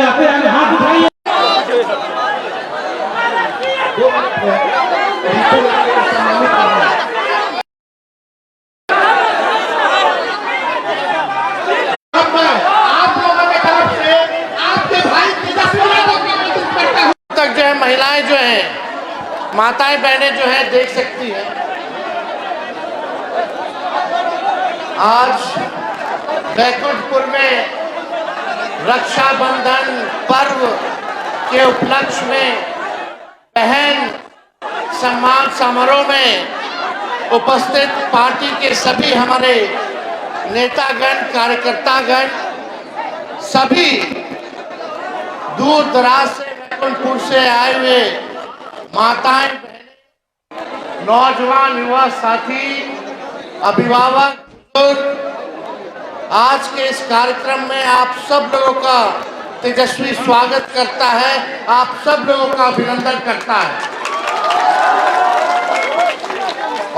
चाहते हैं हाथ उठाइए। आप लोगों की तरफ से आपके भाई तेजस्वी यादव को आमंत्रित करता हूं। तक जो है महिलाएं जो हैं, माताएं बहनें जो हैं देख सकती हैं, आज बैकुंठपुर में रक्षाबंधन पर्व के उपलक्ष्य में बहन सम्मान समारोह में उपस्थित पार्टी के सभी हमारे नेतागण, कार्यकर्तागण, सभी दूर दराज से बैकुंठपुर से आए हुए माताएं बहनें, नौजवान युवा साथी, अभिभावक, आज के इस कार्यक्रम में आप सब लोगों का तेजस्वी स्वागत करता है, आप सब लोगों का अभिनंदन करता है।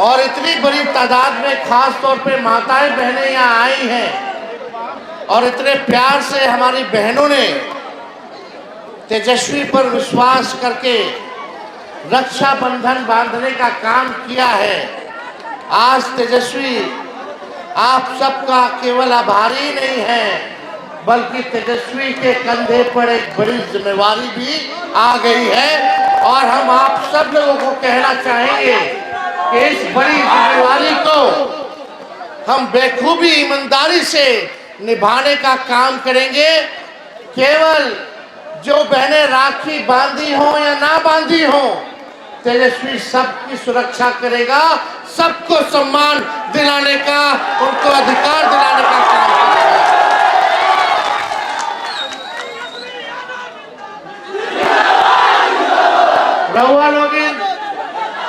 और इतनी बड़ी तादाद में खास तौर पे माताएं बहनें यहाँ आई हैं और इतने प्यार से हमारी बहनों ने तेजस्वी पर विश्वास करके रक्षाबंधन बांधने का काम किया है। आज तेजस्वी आप सबका केवल आभारी नहीं है, बल्कि तेजस्वी के कंधे पर एक बड़ी जिम्मेवारी भी आ गई है और हम आप सब लोगों को कहना चाहेंगे कि इस बड़ी जिम्मेवारी को हम बेखूबी ईमानदारी से निभाने का काम करेंगे। केवल जो बहनें राखी बांधी हो या ना बांधी हो, तेजस्वी सबकी सुरक्षा करेगा, सबको सम्मान दिलाने का, उनको अधिकार दिलाने का काम करेगा। रउआ लोग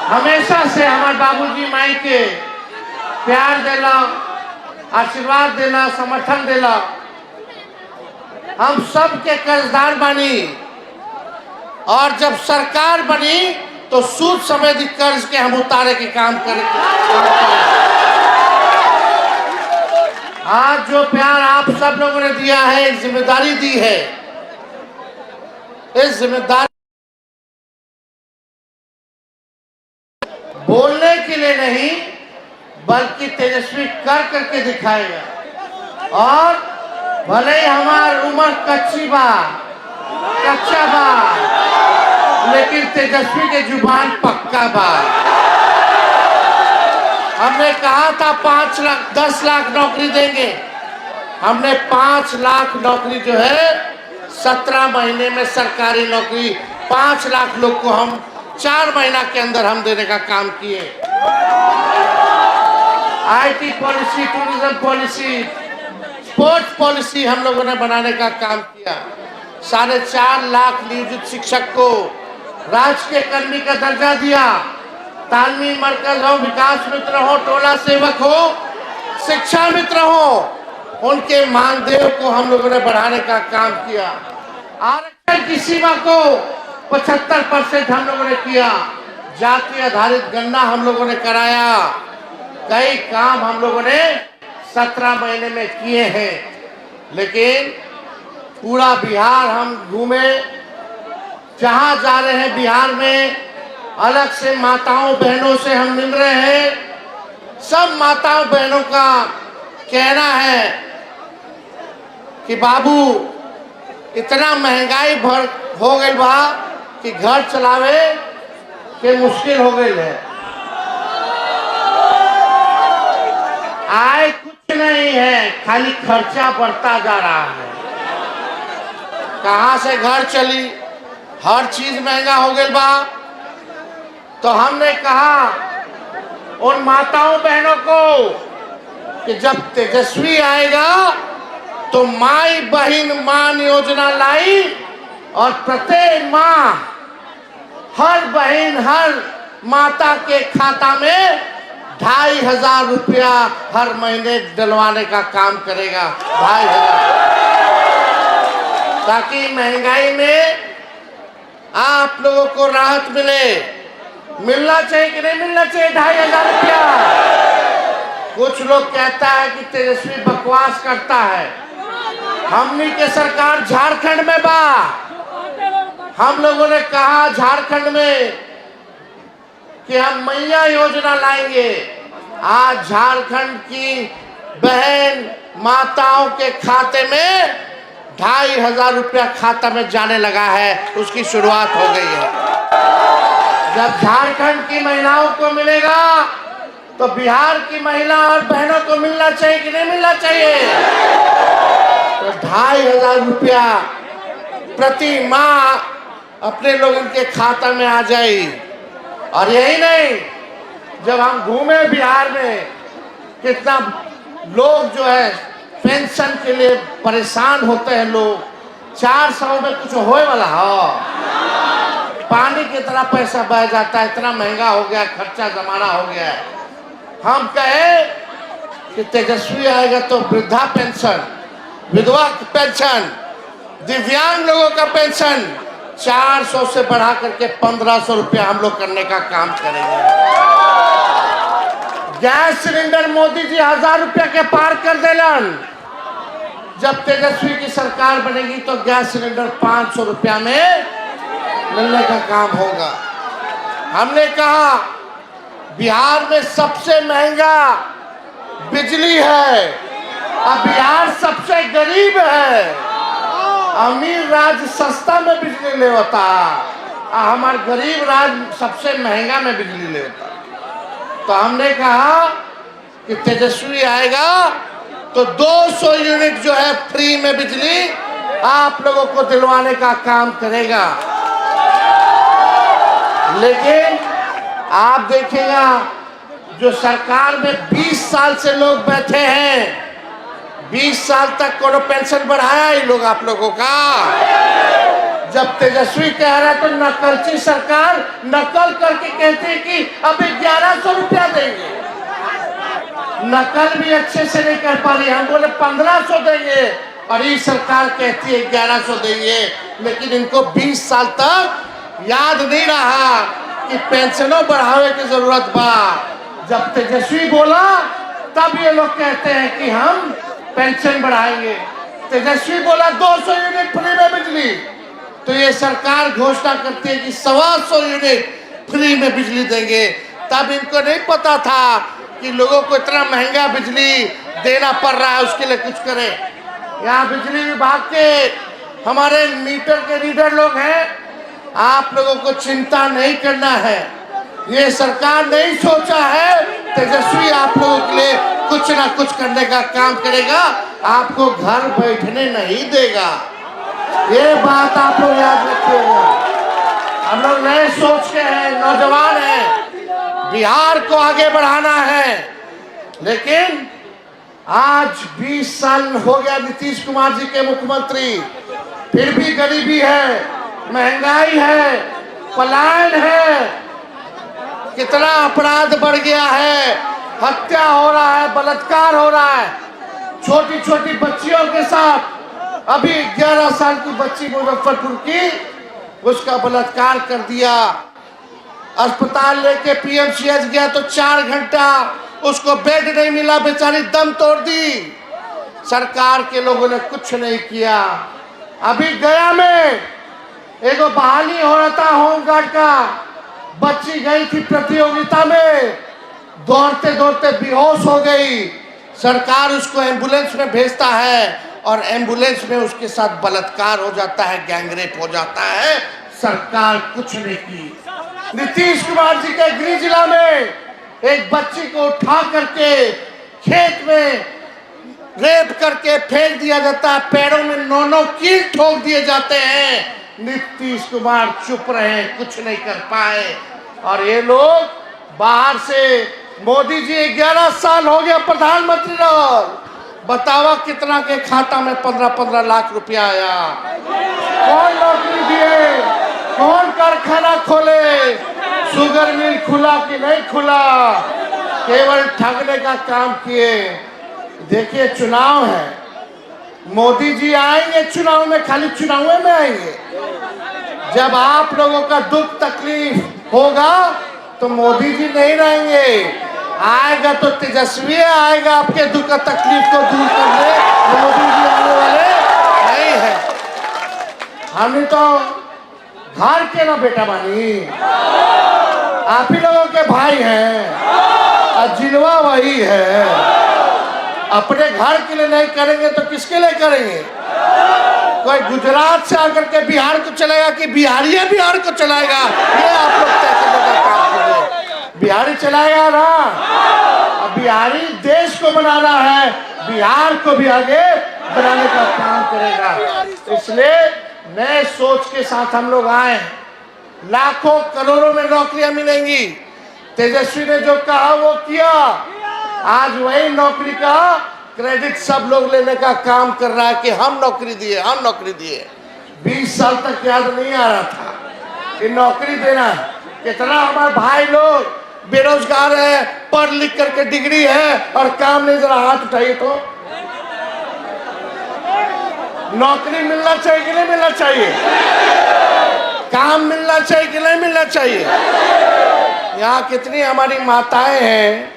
हमेशा से हमारे बाबूजी माई के प्यार देला, आशीर्वाद देला, समर्थन देला। हम सब के कर्जदार बनी और जब सरकार बनी तो सूद समेत कर्ज के हम उतारे के काम करेंगे। आज जो प्यार आप सब लोगों ने दिया है, एक जिम्मेदारी दी है, इस जिम्मेदारी बोलने के लिए नहीं बल्कि तेजस्वी कर करके दिखाएगा। और भले ही हमारी उम्र कच्चा बा, लेकिन तेजस्वी के जुबान पक्का बा। हमने कहा था 5 लाख 10 लाख नौकरी देंगे, हमने 5 लाख नौकरी जो है 17 महीने में सरकारी नौकरी 5 लाख लोग को हम 4 महीना के अंदर हम देने का काम किए। IT policy, tourism policy, sports policy हम लोगों ने बनाने का काम किया। 4.5 लाख नियोजित शिक्षक को राजकीय कर्मी का दर्जा दिया। तालमी मरकज हो, विकास मित्र हो, टोला सेवक हो, शिक्षा मित्र हो, उनके मानदेय को हम लोगों ने बढ़ाने का काम किया। आरक्षण की सीमा को 75% हम लोगों ने किया। जाति आधारित गणना हम लोगों ने कराया। कई काम हम लोगों ने 17 महीने में किए हैं। लेकिन पूरा बिहार हम घूमे, जहां जा रहे हैं बिहार में अलग से माताओं बहनों से हम मिल रहे हैं। सब माताओं बहनों का कहना है कि बाबू इतना महंगाई हो गई बा कि घर चलावे के मुश्किल हो गई है। आय कुछ नहीं है, खाली खर्चा बढ़ता जा रहा है। कहां से घर चली, हर चीज महंगा हो गई बा। तो हमने कहा उन माताओं बहनों को कि जब तेजस्वी आएगा तो माई बहन मान योजना लाई और प्रत्येक माह हर बहन, हर माता के खाता में 2,500 रुपया हर महीने डलवाने का काम करेगा। 2,500, ताकि महंगाई में आप लोगों को राहत मिले। मिलना चाहिए कि नहीं मिलना चाहिए 2,500 रुपया? कुछ लोग कहता है कि तेजस्वी बकवास करता है। हमनी के सरकार झारखंड में बा, हम लोगों ने कहा झारखंड में कि हम मैया योजना लाएंगे। आज झारखंड की बहन माताओं के खाते में 2500 रुपया खाता में जाने लगा है, उसकी शुरुआत हो गई है। जब झारखंड की महिलाओं को मिलेगा तो बिहार की महिला और बहनों को मिलना चाहिए कि नहीं मिलना चाहिए? तो 2500 रुपया प्रति माह अपने लोगों के खाता में आ जाए। और यही नहीं, जब हम घूमे बिहार में, कितना लोग जो है पेंशन के लिए परेशान होते हैं। लोग 400 में कुछ होए वाला हो, पानी की तरह पैसा बह जाता है। इतना महंगा हो गया, खर्चा जमाना हो गया है। हम कहे कि तेजस्वी आएगा तो वृद्धा पेंशन, विधवा पेंशन, दिव्यांग लोगों का पेंशन 400 से बढ़ा करके 1500 रुपया हम लोग करने का काम करेंगे। गैस सिलेंडर मोदी जी 1000 रुपया के पार कर देलन। जब तेजस्वी की सरकार बनेगी तो गैस सिलेंडर 500 रुपया में मिलने का काम होगा। हमने कहा बिहार में सबसे महंगा बिजली है, अब बिहार सबसे गरीब है। अमीर राज्य सस्ता में बिजली ले होता, हमारे गरीब राज्य सबसे महंगा में बिजली ले होता। तो हमने कहा कि तेजस्वी आएगा तो 200 यूनिट जो है फ्री में बिजली आप लोगों को दिलवाने का काम करेगा। लेकिन आप देखिएगा, जो सरकार में 20 साल से लोग बैठे हैं, 20 साल तक कोनो पेंशन बढ़ाया ही लोग आप लोगों का। जब तेजस्वी कह रहा है तो नकलची सरकार नकल करके कहती है कि अभी 1100 रुपया देंगे। नकल भी अच्छे से नहीं कर पा रही। हम बोले 1500 देंगे और ये सरकार कहती है 1100 देंगे। लेकिन इनको 20 साल तक याद नहीं रहा कि पेंशनों बढ़ावे की जरूरत बा। जब तेजस्वी बोला तब ये लोग कहते हैं कि हम पेंशन बढ़ाएंगे। तेजस्वी बोला 200 यूनिट फ्री में बिजली, तो ये सरकार घोषणा करती है कि 125 यूनिट फ्री में बिजली देंगे। तब इनको नहीं पता था कि लोगों को इतना महंगा बिजली देना पड़ रहा है, उसके लिए कुछ करें। यहाँ बिजली विभाग के हमारे मीटर के रीडर लोग हैं, आप लोगों को चिंता नहीं करना है। ये सरकार नहीं सोचा है तेजस्वी आप लोगों के लिए कुछ ना कुछ करने का काम करेगा, आपको घर बैठने नहीं देगा। ये बात आप लोग याद रखिएगा। हम लोग नए सोच के हैं, नौजवान हैं, बिहार को आगे बढ़ाना है। लेकिन आज 20 साल हो गया नीतीश कुमार जी के मुख्यमंत्री, फिर भी गरीबी है, महंगाई है, पलायन है, कितना अपराध बढ़ गया है, हत्या हो रहा है, बलात्कार हो रहा है। छोटी छोटी बच्चियों के साथ, अभी 11 साल की बच्ची मुजफ्फरपुर की, उसका बलात्कार कर दिया। अस्पताल लेके पीएमसीएच गया तो 4 घंटा उसको बेड नहीं मिला, बेचारी दम तोड़ दी। सरकार के लोगों ने कुछ नहीं किया। अभी गया में एगो बहाली हो रहा था होमगार्ड का, बच्ची गई थी प्रतियोगिता में, दौड़ते दौड़ते बेहोश हो गई। सरकार उसको एम्बुलेंस में भेजता है और एम्बुलेंस में उसके साथ बलात्कार हो जाता है, गैंगरेप हो जाता है। सरकार कुछ नहीं की। नीतीश कुमार जी के गृह जिला में एक बच्ची को उठा करके खेत में रेप करके फेंक दिया जाता है, पैरों में 9 कील ठोक दिए जाते हैं। नीतीश कुमार चुप रहे, कुछ नहीं कर पाए। और ये लोग बाहर से, मोदी जी 11 साल हो गया प्रधानमंत्री रहो, बतावा कितना के खाता में 15-15 लाख रुपया आया। कौन नौकरी दिए, कौन कारखाना खोले, शुगर मिल खुला कि नहीं खुला, केवल ठगने का काम किए। देखिए चुनाव है, मोदी जी आएंगे चुनाव में, खाली चुनाव में आएंगे। जब आप लोगों का दुख तकलीफ होगा तो मोदी जी नहीं रहेंगे, आएगा तो तेजस्वी आएगा आपके दुख तकलीफ को दूर करने। मोदी जी आने वाले नहीं है। हमने तो घर के ना बेटा बानी, आप ही लोगों के भाई हैं और जिलवा वही है। अपने घर के लिए नहीं करेंगे तो किसके लिए करेंगे? कोई गुजरात से आकर के बिहार को चलाएगा कि बिहारी बिहार को चलाएगा? ये आप लोग तय करने का काम कीजिए। बिहारी चलाएगा ना, अब बिहारी देश को बनाना है, बिहार को भी आगे बनाने का काम करेगा। इसलिए नए सोच के साथ हम लोग आए। लाखों करोड़ों में नौकरियां मिलेंगी। तेजस्वी ने जो कहा वो किया। आज वही नौकरी का क्रेडिट सब लोग लेने का काम कर रहा है कि हम नौकरी दिए, हम नौकरी दिए। 20 साल तक याद नहीं आ रहा था कि नौकरी देना। कितना हमारे भाई लोग बेरोजगार है, पढ़ लिख करके डिग्री है और काम नहीं। जरा हाथ उठाइए तो। नौकरी मिलना चाहिए कि नहीं मिलना चाहिए? काम मिलना चाहिए कि नहीं मिलना चाहिए? यहाँ कितनी हमारी माताएं हैं,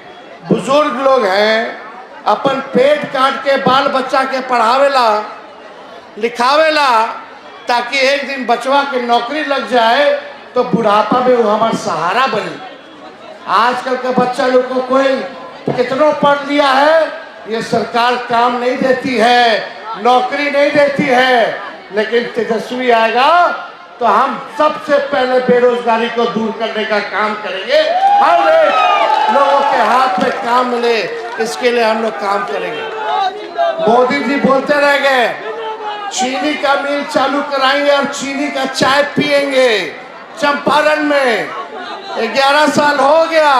बुजुर्ग लोग हैं, अपन पेट काट के बाल बच्चा के पढ़ावेला लिखावेला ताकि एक दिन बचवा के नौकरी लग जाए तो बुढ़ापा में वो हमारा सहारा बने। आजकल का बच्चा लोग को कोई कितना पढ़ लिया है, ये सरकार काम नहीं देती है, नौकरी नहीं देती है। लेकिन तेजस्वी आएगा तो हम सबसे पहले बेरोजगारी को दूर करने का काम करेंगे। हर एक लोगों के हाथ में काम मिले, इसके लिए हम लोग काम करेंगे। मोदी जी बोलते रह गए चीनी का मिल चालू कराएंगे और चीनी का चाय पिएंगे। चंपारण में 11 साल हो गया,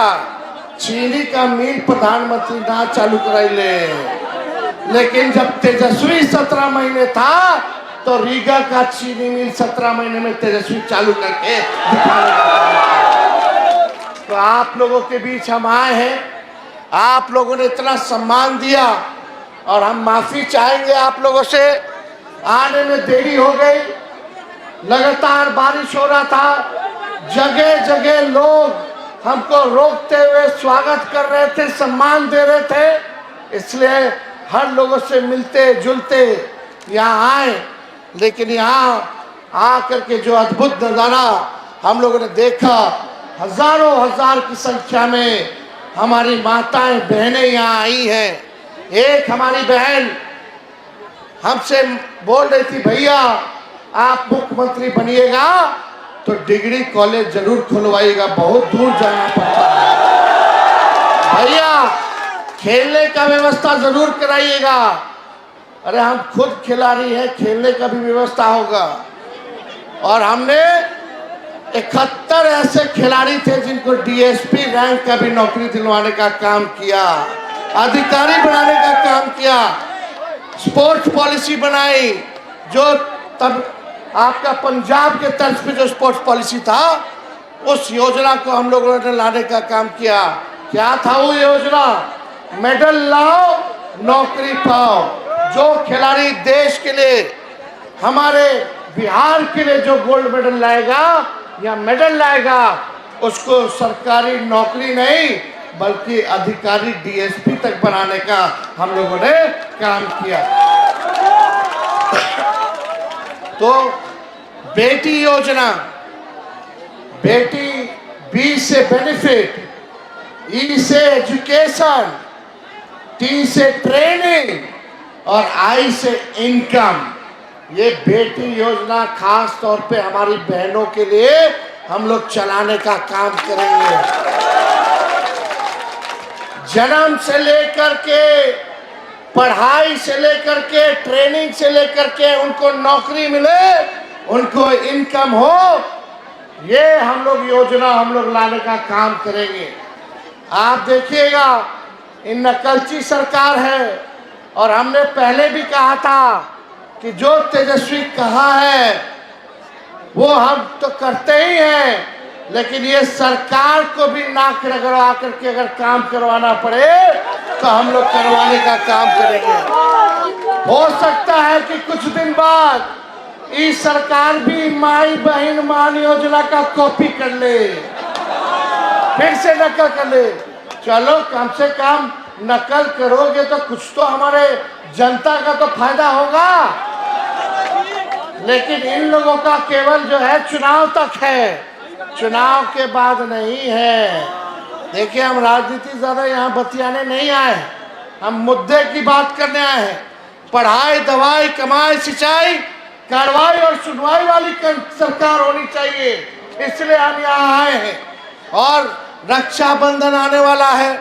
चीनी का मिल प्रधानमंत्री ना चालू कराई ले। लेकिन जब तेजस्वी 17 महीने था तो रीगा का चीनी मिल 17 महीने में तेजस्वी चालू करके दिखाने का। तो आप लोगों के बीच हम आए हैं, आप लोगों ने इतना सम्मान दिया और हम माफी चाहेंगे आप लोगों से। आने में देरी हो गई, लगातार बारिश हो रहा था, जगह जगह लोग हमको रोकते हुए स्वागत कर रहे थे, सम्मान दे रहे थे। इसलिए हर लोगों से मिलते जुलते यहाँ आए। लेकिन यहाँ आकर के जो अद्भुत नज़ारा हम लोगों ने देखा, हजारों हजार की संख्या में हमारी माताएं बहनें यहाँ आई हैं। एक हमारी बहन हमसे बोल रही थी, भैया आप मुख्यमंत्री बनिएगा तो डिग्री कॉलेज जरूर खुलवाइएगा, बहुत दूर जाना पड़ता है। भैया खेलने का व्यवस्था जरूर कराइएगा। अरे हम खुद खिलाड़ी हैं, खेलने का भी व्यवस्था होगा। और हमने 71 ऐसे खिलाड़ी थे जिनको डीएसपी रैंक का भी नौकरी दिलवाने का काम किया, अधिकारी बनाने का काम किया। स्पोर्ट्स पॉलिसी बनाई, जो तब आपका पंजाब के तर्ज पे जो स्पोर्ट्स पॉलिसी था, उस योजना को हम लोगों ने लाने का काम किया। क्या था वो योजना? मेडल लाओ नौकरी पाओ। जो खिलाड़ी देश के लिए, हमारे बिहार के लिए जो गोल्ड मेडल लाएगा या मेडल लाएगा, उसको सरकारी नौकरी नहीं बल्कि अधिकारी डीएसपी तक बनाने का हम लोगों ने काम किया। तो बेटी योजना, बेटी बी से बेनिफिट, ई से एजुकेशन, टी से ट्रेनिंग और आई से इनकम। ये बेटी योजना खास तौर पे हमारी बहनों के लिए हम लोग चलाने का काम करेंगे। जन्म से लेकर के, पढ़ाई से लेकर के, ट्रेनिंग से लेकर के उनको नौकरी मिले, उनको इनकम हो, ये हम लोग योजना हम लोग लाने का काम करेंगे। आप देखिएगा, इन नकलची सरकार है और हमने पहले भी कहा था कि जो तेजस्वी कहा है वो हम तो करते ही हैं, लेकिन ये सरकार को भी नाक रगड़वा करके अगर काम करवाना पड़े तो हम लोग करवाने का काम करेंगे। हो सकता है कि कुछ दिन बाद इस सरकार भी माई बहन मान योजना का कॉपी कर ले, फिर से नकल कर ले। चलो कम से कम नकल करोगे तो कुछ तो हमारे जनता का तो फायदा होगा। लेकिन इन लोगों का केवल जो है चुनाव तक है, चुनाव के बाद नहीं है। देखिए, हम राजनीति ज्यादा यहाँ बतियाने नहीं आए हैं, हम मुद्दे की बात करने आए हैं। पढ़ाई, दवाई, कमाई, सिंचाई, कार्रवाई और सुनवाई वाली सरकार होनी चाहिए, इसलिए हम यहाँ आए हैं। और रक्षाबंधन आने वाला है,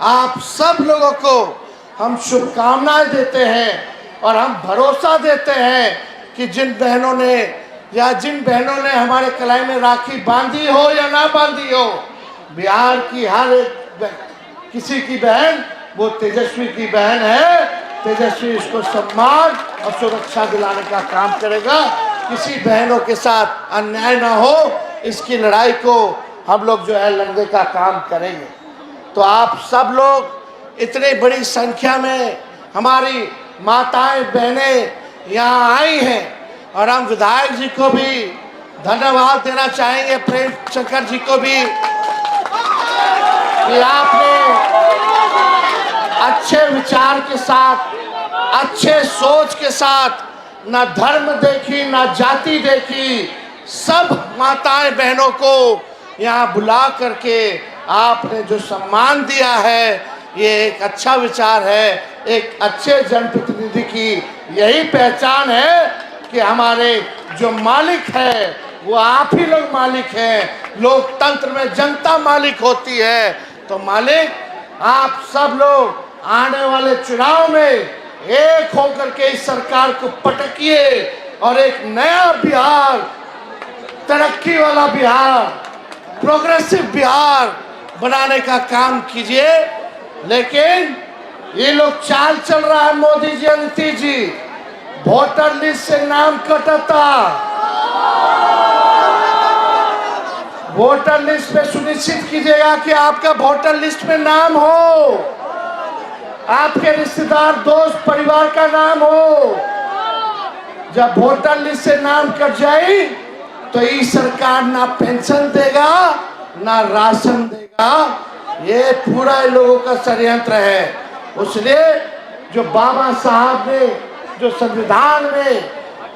आप सब लोगों को हम शुभकामनाएं देते हैं और हम भरोसा देते हैं कि जिन बहनों ने हमारे कलाई में राखी बांधी हो या ना बांधी हो, बिहार की हर एक किसी की बहन वो तेजस्वी की बहन है। तेजस्वी इसको सम्मान और सुरक्षा दिलाने का काम करेगा। किसी बहनों के साथ अन्याय ना हो, इसकी लड़ाई को हम लोग जो है लड़ने का काम करेंगे। तो आप सब लोग इतनी बड़ी संख्या में हमारी माताएं बहनें यहाँ आई हैं और हम विधायक जी को भी धन्यवाद देना चाहेंगे, प्रेम शंकर जी को भी, कि आपने अच्छे विचार के साथ, अच्छे सोच के साथ, ना धर्म देखी ना जाति देखी, सब माताएं बहनों को यहाँ बुला करके आपने जो सम्मान दिया है, ये एक अच्छा विचार है। एक अच्छे जनप्रतिनिधि की यही पहचान है कि हमारे जो मालिक है वो आप ही लोग मालिक हैं। लोकतंत्र में जनता मालिक होती है। तो मालिक, आप सब लोग आने वाले चुनाव में एक होकर के इस सरकार को पटकिए और एक नया बिहार, तरक्की वाला बिहार, प्रोग्रेसिव बिहार बनाने का काम कीजिए। लेकिन ये लोग चाल चल रहा है, मोदी जी, नीतीश जी, वोटर लिस्ट से नाम कटता। वोटर लिस्ट में सुनिश्चित कीजिएगा कि आपका वोटर लिस्ट में नाम हो, आपके रिश्तेदार, दोस्त, परिवार का नाम हो। जब वोटर लिस्ट से नाम कट जाए तो ये सरकार ना पेंशन देगा ना राशन देगा। ये पूरा लोगों का षड्यंत्र है। इसलिए जो बाबा साहब ने जो संविधान में,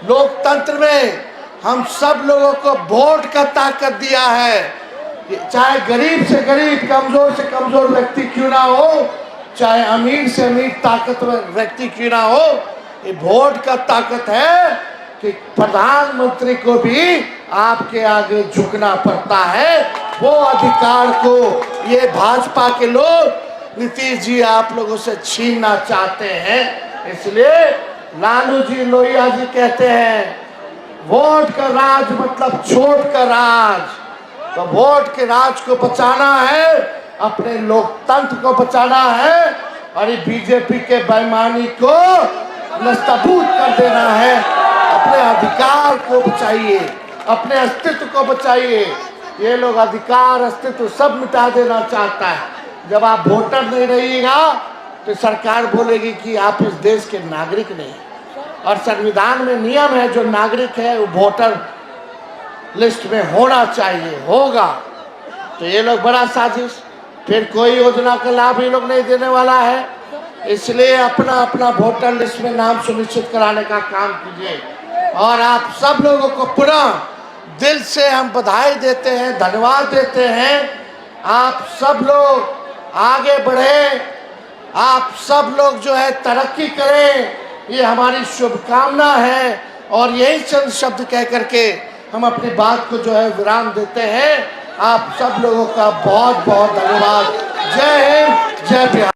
लोकतंत्र में हम सब लोगों को वोट का ताकत दिया है, चाहे गरीब से गरीब, कमजोर से कमजोर व्यक्ति क्यों ना हो, चाहे अमीर से अमीर ताकतवर व्यक्ति क्यों ना हो, ये वोट का ताकत है कि प्रधानमंत्री को भी आपके आगे झुकना पड़ता है। वो अधिकार को ये भाजपा के लोग, नीतीश जी, आप लोगों से छीनना चाहते हैं। इसलिए लालू जी, लोहिया जी कहते हैं, वोट का राज मतलब छोट का राज। तो वोट के राज को बचाना है, अपने लोकतंत्र को बचाना है और ये बीजेपी के बेईमानी को नस्तबूत कर देना है। अपने अधिकार को बचाइए, अपने अस्तित्व को बचाइए। ये लोग अधिकार, अस्तित्व सब मिटा देना चाहता है। जब आप वोटर नहीं रहिएगा तो सरकार बोलेगी कि आप इस देश के नागरिक नहीं। और संविधान में नियम है, जो नागरिक है वो वोटर लिस्ट में होना चाहिए, होगा। तो ये लोग बड़ा साजिश, फिर कोई योजना का लाभ ये लोग नहीं देने वाला है। इसलिए अपना अपना वोटर लिस्ट में नाम सुनिश्चित कराने का काम कीजिए। और आप सब लोगों को पुनः दिल से हम बधाई देते हैं, धन्यवाद देते हैं। आप सब लोग आगे बढ़े, आप सब लोग जो है तरक्की करें, ये हमारी शुभकामना है। और यही चंद शब्द कह करके हम अपनी बात को जो है विराम देते हैं। आप सब लोगों का बहुत बहुत धन्यवाद। जय हिंद, जय बिहार।